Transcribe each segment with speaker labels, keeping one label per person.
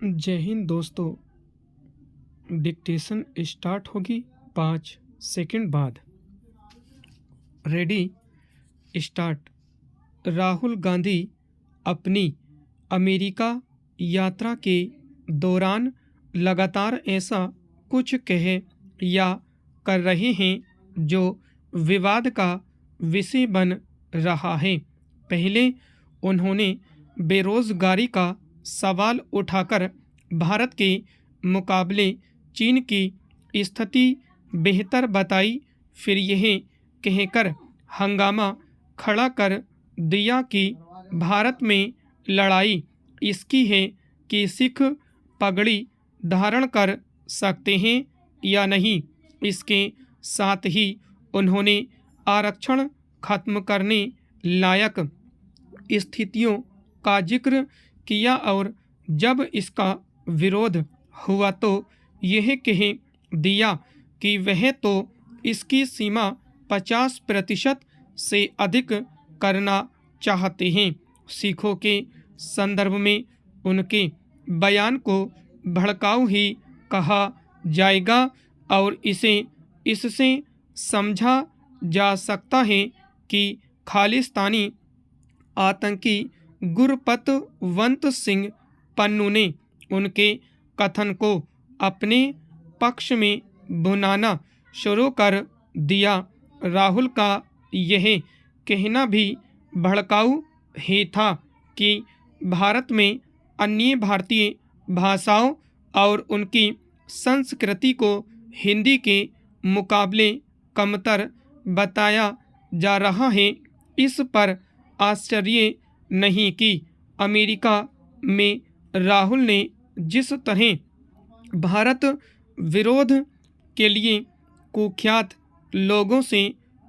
Speaker 1: जय हिंद दोस्तों। Dictation start होगी 5 सेकंड बाद। Ready start. राहुल गांधी अपनी अमेरिका यात्रा के दौरान लगातार ऐसा कुछ कह या कर रहे हैं जो विवाद का विषय बन रहा है। पहले उन्होंने बेरोजगारी का सवाल उठाकर भारत के मुकाबले चीन की स्थिति बेहतर बताई। फिर यह कहकर हंगामा खड़ा कर दिया कि भारत में लड़ाई इसकी है कि सिख पगड़ी धारण कर सकते हैं या नहीं। इसके साथ ही उन्होंने आरक्षण खत्म करने लायक स्थितियों का जिक्र किया और जब इसका विरोध हुआ तो यह कह दिया कि वह तो इसकी सीमा 50% से अधिक करना चाहते हैं। सिखों के संदर्भ में उनके बयान को भड़काऊ ही कहा जाएगा और इससे समझा जा सकता है कि खालिस्तानी आतंकी गुरपतवंत सिंह पन्नू ने उनके कथन को अपने पक्ष में भुनाना शुरू कर दिया। राहुल का यह कहना भी भड़काऊ ही था कि भारत में अन्य भारतीय भाषाओं और उनकी संस्कृति को हिंदी के मुकाबले कमतर बताया जा रहा है। इस पर आश्चर्य नहीं कि अमेरिका में राहुल ने जिस तरह भारत विरोध के लिए कुख्यात लोगों से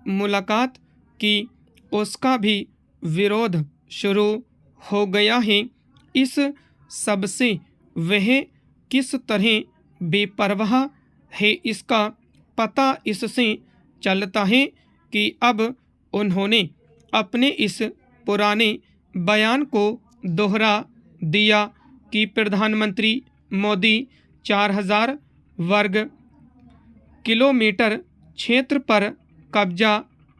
Speaker 1: मुलाकात की, उसका भी विरोध शुरू हो गया है। इस सबसे वह किस तरह बेपरवाह है इसका पता इससे चलता है कि अब उन्होंने अपने इस पुराने बयान को दोहरा दिया कि प्रधानमंत्री मोदी 4000 वर्ग किलोमीटर क्षेत्र पर कब्जा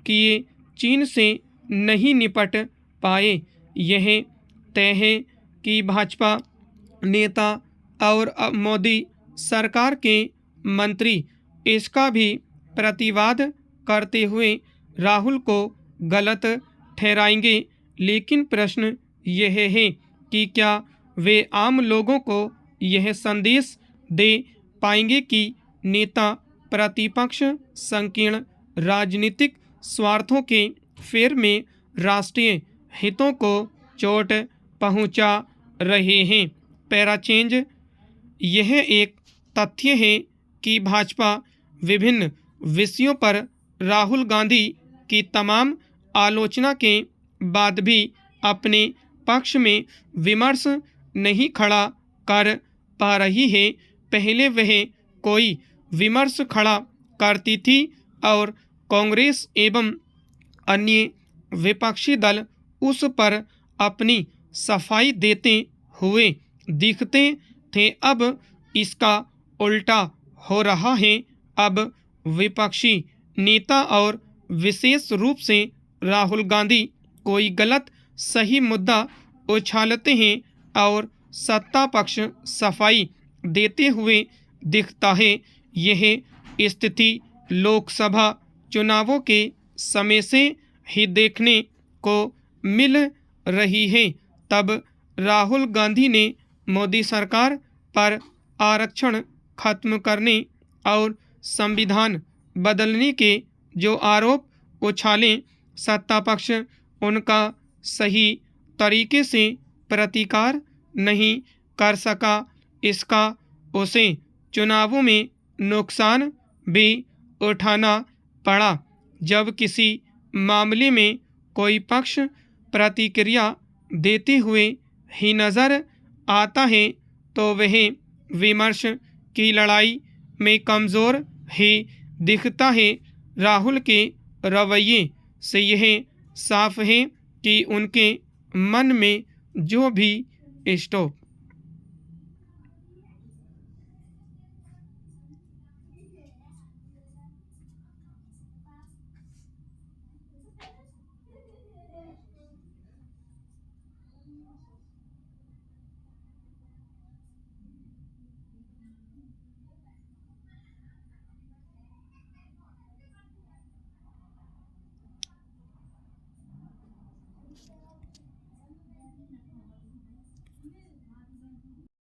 Speaker 1: किए चीन से नहीं निपट पाए। यह तय है कि भाजपा नेता और मोदी सरकार के मंत्री इसका भी प्रतिवाद करते हुए राहुल को गलत ठहराएंगे। लेकिन प्रश्न यह है कि क्या वे आम लोगों को यह संदेश दे पाएंगे कि नेता प्रतिपक्ष संकीर्ण राजनीतिक स्वार्थों के फेर में राष्ट्रीय हितों को चोट पहुंचा रहे हैं। पैराचेंज। यह एक तथ्य है कि भाजपा विभिन्न विषयों पर राहुल गांधी की तमाम आलोचना के बाद भी अपने पक्ष में विमर्श नहीं खड़ा कर पा रही है। पहले वह कोई विमर्श खड़ा करती थी और कांग्रेस एवं अन्य विपक्षी दल उस पर अपनी सफाई देते हुए दिखते थे। अब इसका उल्टा हो रहा है। अब विपक्षी नेता और विशेष रूप से राहुल गांधी कोई गलत सही मुद्दा उछालते हैं और सत्ता पक्ष सफाई देते हुए दिखता है। यह स्थिति लोकसभा चुनावों के समय से ही देखने को मिल रही है। तब राहुल गांधी ने मोदी सरकार पर आरक्षण खत्म करने और संविधान बदलने के जो आरोप उछाले, सत्ता पक्ष उनका सही तरीके से प्रतिकार नहीं कर सका। इसका उसे चुनावों में नुकसान भी उठाना पड़ा। जब किसी मामले में कोई पक्ष प्रतिक्रिया देते हुए ही नज़र आता है तो वह विमर्श की लड़ाई में कमज़ोर ही दिखता है। राहुल के रवैये से यह साफ है कि उनके मन में जो भी स्टॉप